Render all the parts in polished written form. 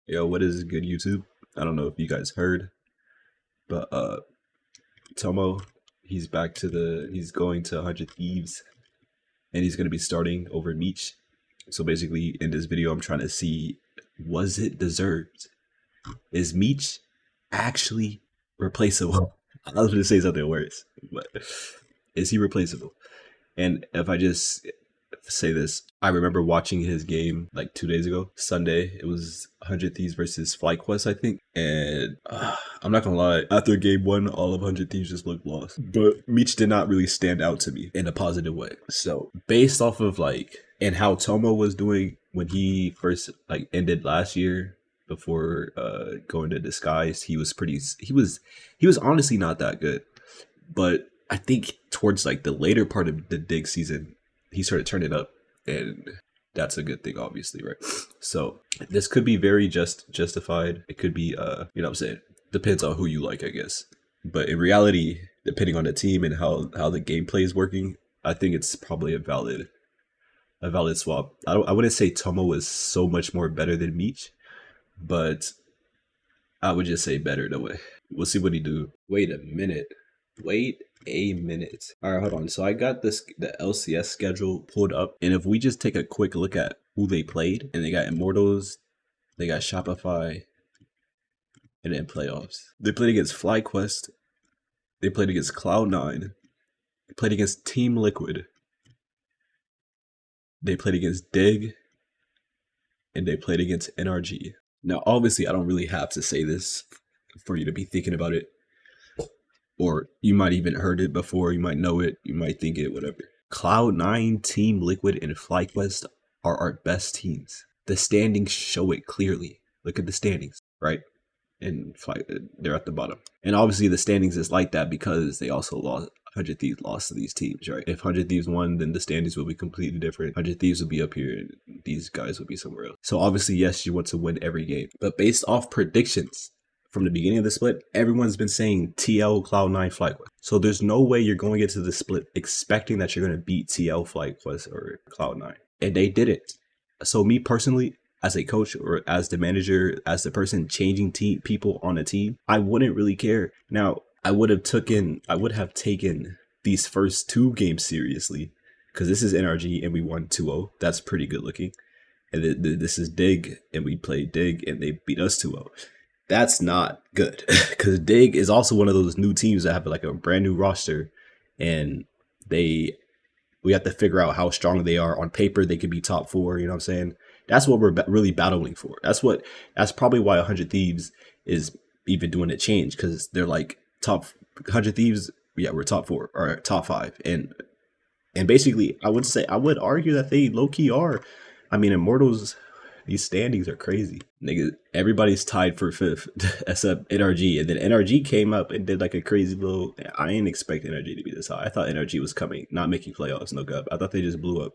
Yo, what is good, YouTube? I don't know if you guys heard, but Tomo, he's going to 100 Thieves, and he's gonna be starting over Meech. So basically, in this video, I'm trying to see, was it deserved? Is Meech actually replaceable? I was gonna say something worse, but is he replaceable? And if I just say this, I remember watching his game like 2 days ago, Sunday. It was 100 Thieves versus FlyQuest, I think. And I'm not gonna lie, after game one, all of 100 Thieves just looked lost. But Meech did not really stand out to me in a positive way. So based off of and how Tomo was doing when he first ended last year before going to Disguise, he was honestly not that good. But I think towards the later part of the dig season, he started turning up, and that's a good thing, obviously, right? So this could be very justified. It could be you know what I'm saying, depends on who you like, I guess. But in reality, depending on the team and how the gameplay is working, I think it's probably a valid swap. I wouldn't say Tomo was so much more better than Meech, but I would just say better in a way. We'll see what he do. Wait a minute. All right, hold on. So I got the LCS schedule pulled up, and if we just take a quick look at who they played, and they got Immortals, they got Shopify, and then playoffs. They played against FlyQuest, they played against Cloud9, they played against Team Liquid, they played against Dig, and they played against NRG. Now, obviously, I don't really have to say this for you to be thinking about it. Or you might even heard it before, you might know it, you might think it, whatever. Cloud9, Team Liquid, and FlyQuest are our best teams. The standings show it clearly. Look at the standings, right? And they're at the bottom. And obviously the standings is like that because they also lost. 100 Thieves lost to these teams, right? If 100 Thieves won, then the standings will be completely different. 100 Thieves will be up here, and these guys will be somewhere else. So obviously, yes, you want to win every game. But based off predictions, from the beginning of the split, everyone's been saying TL, Cloud9, FlyQuest. So there's no way you're going into the split expecting that you're going to beat TL, FlyQuest, or Cloud9. And they didn't. So me personally, as a coach or as the manager, as the person changing people on a team, I wouldn't really care. Now, I would have taken these first two games seriously, because this is NRG and we won 2-0. That's pretty good looking. And this is Dig, and we played Dig and they beat us 2-0. That's not good, because Dig is also one of those new teams that have a brand new roster, and we have to figure out how strong they are. On paper, they could be top 4, you know what I'm saying? That's what we're really battling for. That's probably why 100 Thieves is even doing a change, because they're like top 100 Thieves. Yeah, we're top 4 or top 5, and basically, I would argue that they low key are. I mean, Immortals, these standings are crazy. Nigga, everybody's tied for 5th except NRG, and then NRG came up and did a crazy little. I didn't expect NRG to be this high. I thought NRG was coming, not making playoffs, no gut. I thought they just blew up,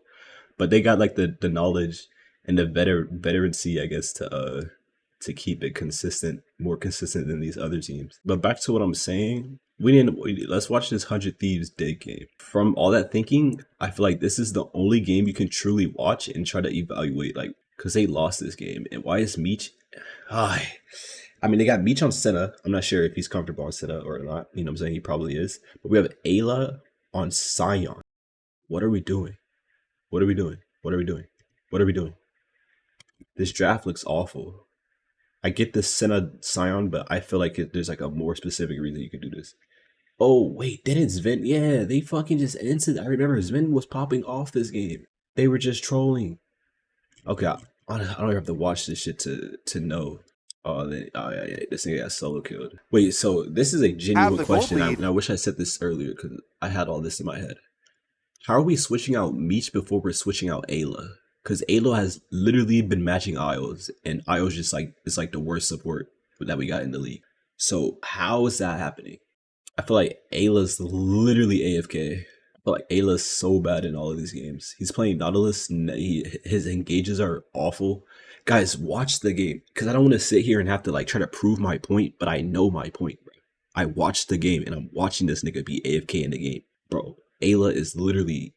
but they got the knowledge and the veterancy, I guess, to keep it consistent, more consistent than these other teams. But back to what I'm saying, let's watch this 100 Thieves Dig game. From all that thinking, I feel like this is the only game you can truly watch and try to evaluate, because they lost this game. And why is Meech? I mean, they got Meech on Senna. I'm not sure if he's comfortable on Senna or not. You know what I'm saying? He probably is. But we have Eyla on Sion. What are we doing? What are we doing? What are we doing? What are we doing? This draft looks awful. I get the Senna Sion, but I feel like there's a more specific reason you could do this. Oh, wait, didn't Sven? Yeah, they fucking just ended. I remember Sven was popping off this game. They were just trolling. Okay, I don't have to watch this shit to know. Oh, yeah, this thing got solo killed. Wait, so this is a genuine question, and I wish I said this earlier because I had all this in my head. How are we switching out Meech before we're switching out Eyla? Because Eyla has literally been matching Isles, and Isles just it's the worst support that we got in the league. So how is that happening? I feel like Ayla's literally AFK. I feel like Eyla's so bad in all of these games. He's playing Nautilus, his engages are awful. Guys, watch the game, because I don't want to sit here and have to try to prove my point, but I know my point, bro. I watched the game, and I'm watching this nigga be AFK in the game. Bro, Eyla is literally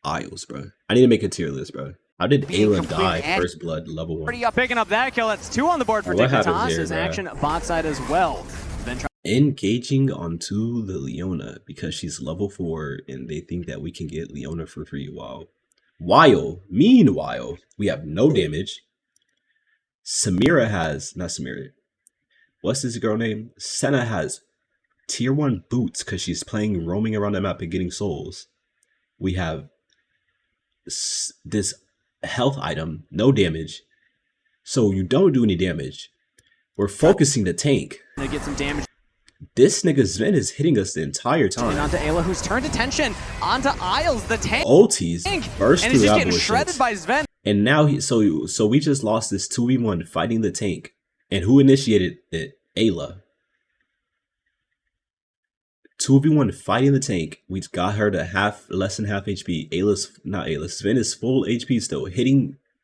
Isles, bro. I need to make a tier list, bro. How did Eyla die first blood level 1? Picking up that kill. That's 2 on the board for deadahh. His action bot side as well. Engaging onto the Leona because she's level 4 and they think that we can get Leona for free. Wow. Meanwhile, we have no damage. Samira has, not Samira, what's this girl name? Senna has tier 1 boots because she's playing roaming around the map and getting souls. We have this health item, no damage. So you don't do any damage. We're focusing the tank. They get some damage. This nigga Sven is hitting us the entire time. And onto Eyla, who's turned attention onto Isles, the tank. Ultis burst and through he's just getting shredded by Sven. And now so we just lost this 2v1 fighting the tank. And who initiated it? Eyla. 2v1 fighting the tank. We got her to less than half HP. Sven is full HP still.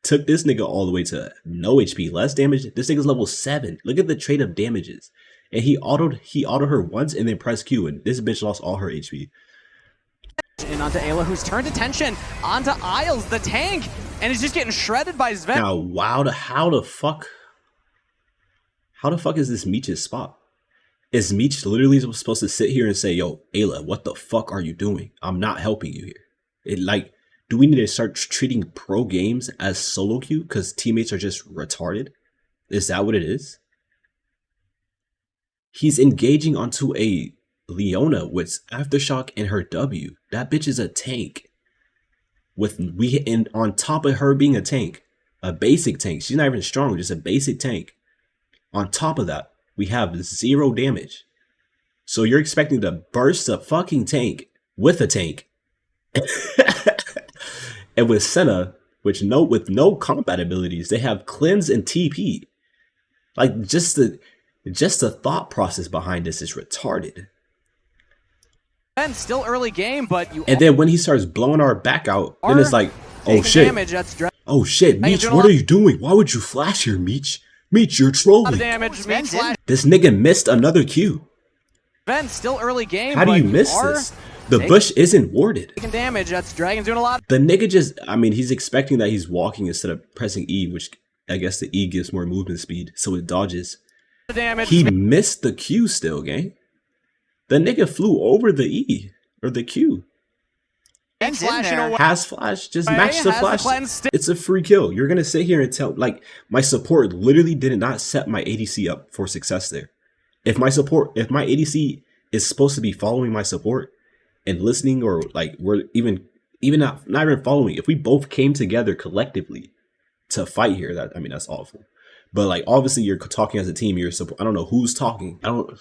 Took this nigga all the way to no HP, less damage. This nigga's level 7. Look at the trade of damages. And he autoed her once and then pressed Q, and this bitch lost all her HP. And onto Eyla, who's turned attention onto Isles, the tank, and is just getting shredded by Sven. Now, wow, how the fuck is this Meech's spot? Is Meech literally supposed to sit here and say, yo, Eyla, what the fuck are you doing? I'm not helping you here. Do we need to start treating pro games as solo queue because teammates are just retarded? Is that what it is? He's engaging onto a Leona with Aftershock and her W. That bitch is a tank. And on top of her being a tank, a basic tank. She's not even strong, just a basic tank. On top of that, we have 0 damage. So you're expecting to burst a fucking tank with a tank. And with Senna, with no combat abilities, they have cleanse and TP. Like just the thought process behind this is retarded. And still early game, but and then when he starts blowing our back out, then it's like, oh shit. Oh shit, Meech, what are you doing? Why would you flash here, Meech? Meech, you're trolling. This nigga missed another Q. Ben, still early game. How do you miss this? The bush isn't warded. Taking damage. That's Dragon's doing a lot. The nigga just, he's expecting that he's walking instead of pressing E, which I guess the E gives more movement speed, so it dodges. Damage. He missed the Q still, gang. The nigga flew over the E or the Q. Has flash, just match the flash. It's a free kill. You're gonna sit here and tell, like, my support literally did not set my ADC up for success there. If my ADC is supposed to be following my support and listening, or like we're even not even following, if we both came together collectively to fight here, that's awful. But like, obviously you're talking as a team, I don't know who's talking.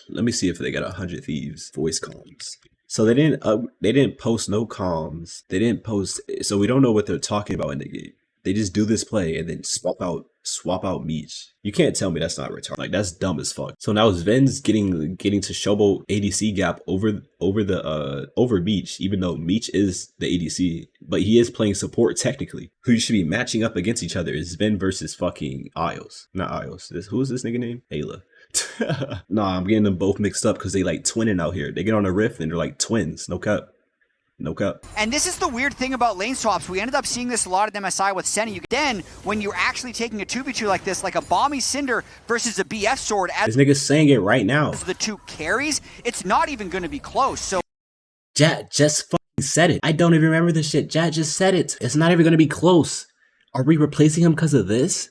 Let me see if they got 100 Thieves voice comms. So they didn't post no comms. They didn't post, so we don't know what they're talking about in the game. They just do this play and then swap out Meech. You can't tell me that's not retarded. Like, that's dumb as fuck. So now Sven's getting to showboat ADC gap over Meech, even though Meech is the ADC, but he is playing support technically. Who should be matching up against each other is Sven versus fucking Isles. Not Isles. Who is this nigga name? Eyla. Nah, I'm getting them both mixed up because they like twinning out here. They get on a rift and they're like twins. No cap. No cap. And this is the weird thing about lane swaps. We ended up seeing this a lot at MSI with Senna. Then, when you're actually taking a 2v2 like this, like a Bomby Cinder versus a BF Sword, as this nigga's saying it right now, the 2 carries, it's not even going to be close. So Jat just fucking said it. I don't even remember this shit. Jat just said it. It's not even going to be close. Are we replacing him because of this?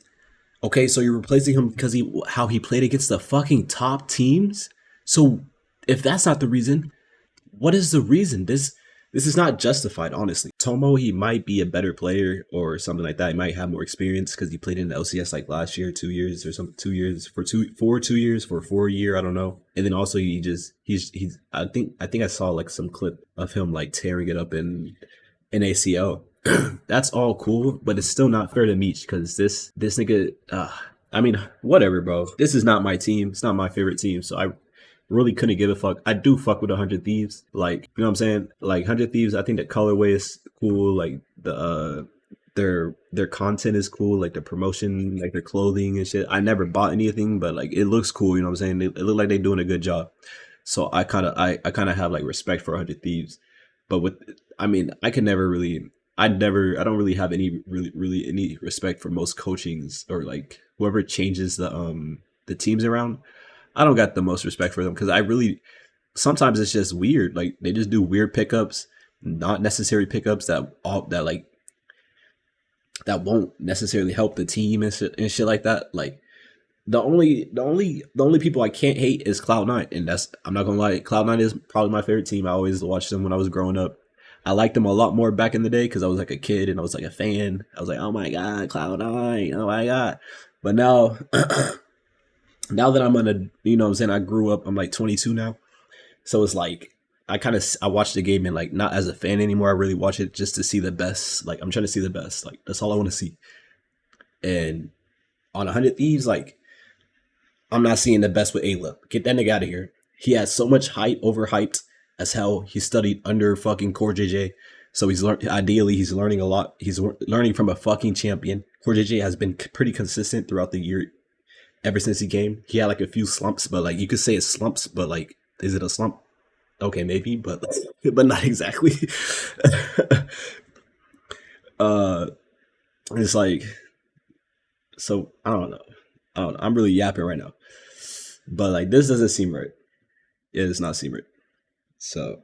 Okay, so you're replacing him because how he played against the fucking top teams? So if that's not the reason, what is the reason? This is not justified, honestly. Tomo, he might be a better player or something like that. He might have more experience because he played in the LCS like last year, 2 years or something, 2 years for 2 years for 4 year, I don't know. And then also he's I think I saw like some clip of him like tearing it up in ACL. That's all cool, but it's still not fair to Meech because this nigga, whatever, bro. This is not my team. It's not my favorite team, so I really couldn't give a fuck. I do fuck with 100 Thieves. Like, you know what I'm saying? Like, 100 Thieves, I think the colorway is cool. Like, their content is cool. Like, the promotion, like their clothing and shit. I never bought anything, but like, it looks cool. You know what I'm saying? It look like they're doing a good job. So I kind of have like respect for 100 Thieves. But I can never really, I don't really have any really any respect for most coachings or like whoever changes the teams around. I don't got the most respect for them because I really sometimes it's just weird. Like they just do weird pickups, not necessary pickups that like that won't necessarily help the team and shit like that. Like the only people I can't hate is Cloud9, and that's I'm not gonna lie, Cloud9 is probably my favorite team. I always watched them when I was growing up. I liked them a lot more back in the day because I was like a kid and I was like a fan. I was like, oh my god, Cloud9, oh my god. But now, now that I'm gonna, you know, what I'm saying I grew up. I'm like 22 now, so it's like I watch the game and like not as a fan anymore. I really watch it just to see the best. Like I'm trying to see the best. Like that's all I want to see. And on 100 Thieves, like I'm not seeing the best with Eyla. Get that nigga out of here. He has so much hype, overhyped as hell. He studied under fucking Core JJ. So ideally he's learning a lot. He's learning from a fucking champion. Core JJ has been pretty consistent throughout the year ever since he came. He had like a few slumps, but like you could say it's slumps, but like is it a slump? Okay, maybe, but not exactly. It's like so I don't know. I'm really yapping right now. But like this doesn't seem right. It does not seem right. So